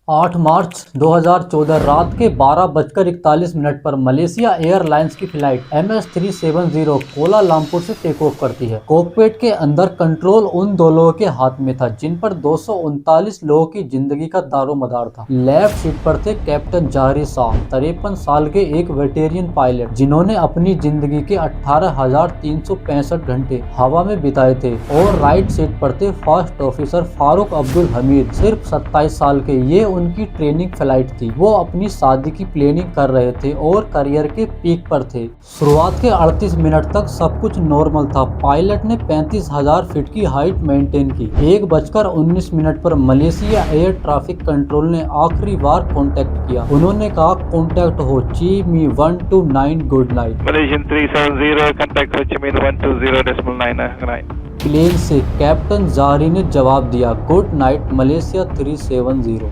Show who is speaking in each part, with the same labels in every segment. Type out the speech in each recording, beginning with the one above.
Speaker 1: 8 मार्च 2014 रात के 12:41 पर मलेशिया एयरलाइंस की फ्लाइट MS-370 कोलालमपुर से टेक ऑफ करती है। कॉकपिट के अंदर कंट्रोल उन दो लोगों के हाथ में था जिन पर 239 लोगों की जिंदगी का दारोमदार था। लेफ्ट सीट पर थे कैप्टन जहरी शाह, 53 साल के एक वेटेरियन पायलट जिन्होंने अपनी जिंदगी के 18,365 घंटे हवा में बिताए थे, और राइट सीट पर थे फर्स्ट ऑफिसर फारूक अब्दुल हमीद, सिर्फ 27 साल के। ये उनकी ट्रेनिंग फ्लाइट थी। वो अपनी शादी की प्लानिंग कर रहे थे और करियर के पीक पर थे। शुरुआत के 38 मिनट तक सब कुछ नॉर्मल था। पायलट ने 35,000 फीट की हाइट मेंटेन की। 1:19 पर मलेशिया एयर ट्रैफिक कंट्रोल ने आखिरी बार कांटेक्ट किया। उन्होंने कहा, contact Ho Chi Minh 129 good night.
Speaker 2: Malaysian 370 contact Ho Chi Minh 120.9.
Speaker 1: Plane से कैप्टन जहरी ने जवाब दिया, गुड नाइट मलेशिया 370।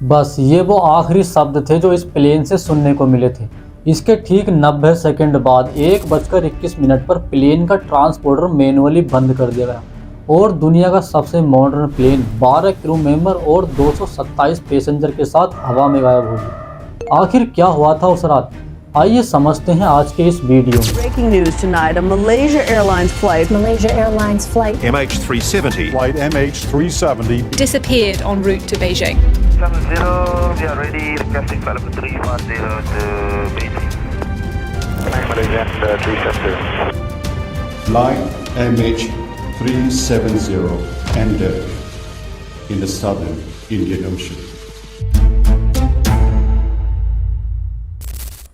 Speaker 1: बस ये वो आखिरी शब्द थे जो इस प्लेन से सुनने को मिले थे। इसके ठीक 90 सेकंड बाद 1:21 पर प्लेन का ट्रांसपोर्टर मैनुअली बंद कर दिया गया और दुनिया का सबसे मॉडर्न प्लेन 12 क्रू मेंबर और 227 पैसेंजर के साथ हवा में गायब हो गई। आखिर क्या हुआ था उस रात, आइए समझते हैं आज के इस वीडियो में।
Speaker 3: Breaking news tonight: a Malaysia Airlines flight
Speaker 4: MH370
Speaker 5: Flight MH370
Speaker 6: disappeared en route to Beijing.
Speaker 7: 70, we are ready. Requesting flight number 310 to Beijing.
Speaker 2: Malaysian 370.
Speaker 5: Flight MH370 ended in the southern Indian Ocean.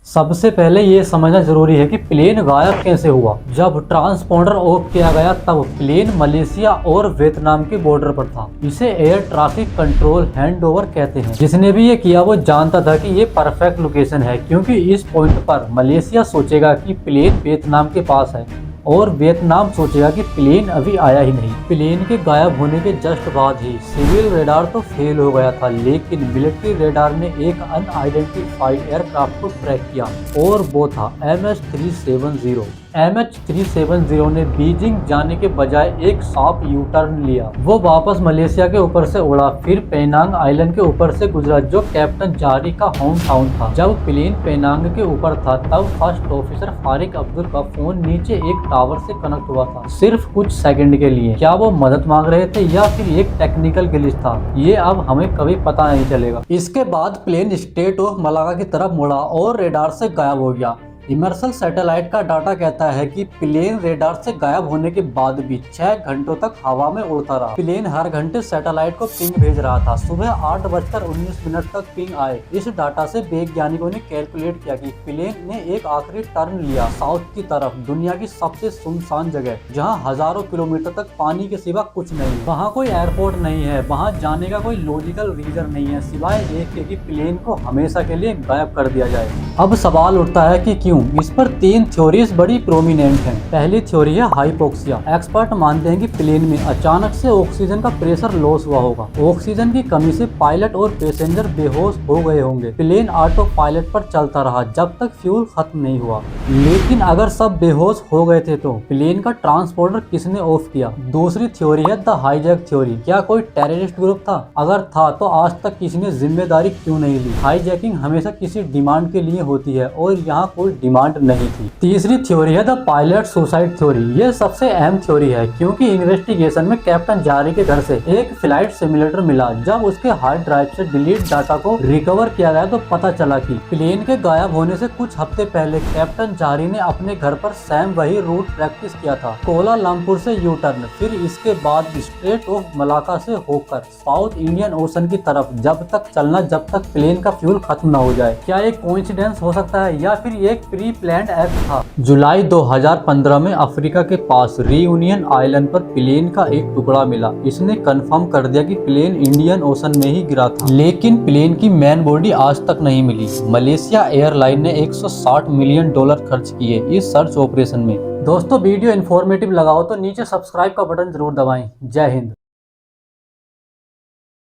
Speaker 1: सबसे पहले ये समझना जरूरी है कि plane गायब कैसे हुआ। जब ट्रांसपोंडर ऑफ किया गया तब प्लेन मलेशिया और वियतनाम के बॉर्डर पर था। इसे एयर ट्रैफिक कंट्रोल हैंडओवर कहते हैं। जिसने भी ये किया वो जानता था कि ये परफेक्ट लोकेशन है, क्योंकि इस पॉइंट पर मलेशिया सोचेगा कि प्लेन वियतनाम के पास है और वियतनाम सोचेगा कि प्लेन अभी आया ही नहीं। प्लेन के गायब होने के जस्ट बाद ही सिविल रेडार तो फेल हो गया था, लेकिन मिलिट्री रेडार ने एक अनआइडेंटिफाइड एयरक्राफ्ट को ट्रैक किया और वो था MS-370। MH370 ने बीजिंग जाने के बजाय एक शार्प यू टर्न लिया। वो वापस मलेशिया के ऊपर से उड़ा, फिर पेनांग आइलैंड के ऊपर से गुजरा जो कैप्टन जहरी का होम टाउन था। जब प्लेन पेनांग के ऊपर था तब फर्स्ट ऑफिसर फारूक अब्दुल का फोन नीचे एक टावर से कनेक्ट हुआ था, सिर्फ कुछ सेकंड के लिए। क्या वो मदद मांग रहे थे या फिर एक टेक्निकल ग्लिच था, ये अब हमें कभी पता नहीं चलेगा। इसके बाद प्लेन स्टेट ऑफ मलागा की तरफ मुड़ा और रेडार से गायब हो गया। इमर्सल सैटेलाइट का डाटा कहता है कि प्लेन रेडार से गायब होने के बाद भी 6 घंटों तक हवा में उड़ता रहा। प्लेन हर घंटे सैटेलाइट को पिंग भेज रहा था। सुबह 8:19 तक पिंग आए। इस डाटा से वैज्ञानिकों ने कैलकुलेट किया कि प्लेन ने एक आखिरी टर्न लिया साउथ की तरफ, दुनिया की सबसे सुनसान जगह जहां हजारों किलोमीटर तक पानी के सिवा कुछ नहीं। वहां कोई एयरपोर्ट नहीं है, वहां जाने का कोई लॉजिकल रीजन नहीं है सिवाय एक के कि प्लेन को हमेशा के लिए गायब कर दिया जाए। अब सवाल उठता है कि क्यों? इस पर 3 थ्योरीज बड़ी प्रोमिनेंट हैं। पहली थ्योरी है हाइपोक्सिया। एक्सपर्ट मानते हैं कि प्लेन में अचानक से ऑक्सीजन का प्रेशर लॉस हुआ होगा। ऑक्सीजन की कमी से पायलट और पैसेंजर बेहोश हो गए होंगे। प्लेन ऑटो पायलट पर चलता रहा जब तक फ्यूल खत्म नहीं हुआ। लेकिन अगर सब बेहोश हो गए थे तो प्लेन का ट्रांसपोर्टर किसने ऑफ किया? दूसरी थ्योरी है द हाईजैक थ्योरी। क्या कोई टेररिस्ट ग्रुप था? अगर था तो आज तक किसी ने जिम्मेदारी क्यों नहीं ली? हाईजैकिंग हमेशा किसी डिमांड के लिए होती है और यहाँ कोई डिमांड नहीं थी। तीसरी थ्योरी है द पायलट सुसाइड थ्योरी। ये सबसे अहम थ्योरी है क्योंकि इन्वेस्टिगेशन में कैप्टन जहरी के घर से एक फ्लाइट सिमुलेटर मिला। जब उसके हार्ड ड्राइव से डिलीट डाटा को रिकवर किया गया तो पता चला कि प्लेन के गायब होने से कुछ हफ्ते पहले कैप्टन जहरी ने अपने घर पर सेम वही रूट प्रैक्टिस किया था, कोलालमपुर से यू टर्न, फिर इसके बाद स्ट्रेट ऑफ मलाका से होकर साउथ इंडियन ओशन की तरफ, जब तक चलना जब तक प्लेन का फ्यूल खत्म न हो जाए। क्या एक कोइंसिडेंस हो सकता है या फिर एक प्री प्लान्ड एक्ट था? जुलाई 2015 में अफ्रीका के पास रियूनियन आइलैंड पर प्लेन का एक टुकड़ा मिला। इसने कंफर्म कर दिया कि प्लेन इंडियन ओशन में ही गिरा था, लेकिन प्लेन की मेन बॉडी आज तक नहीं मिली। मलेशिया एयरलाइन ने $160 मिलियन खर्च किए इस सर्च ऑपरेशन में। दोस्तों वीडियो इन्फॉर्मेटिव लगा हो तो नीचे सब्सक्राइब का बटन जरूर दबाएं। जय हिंद।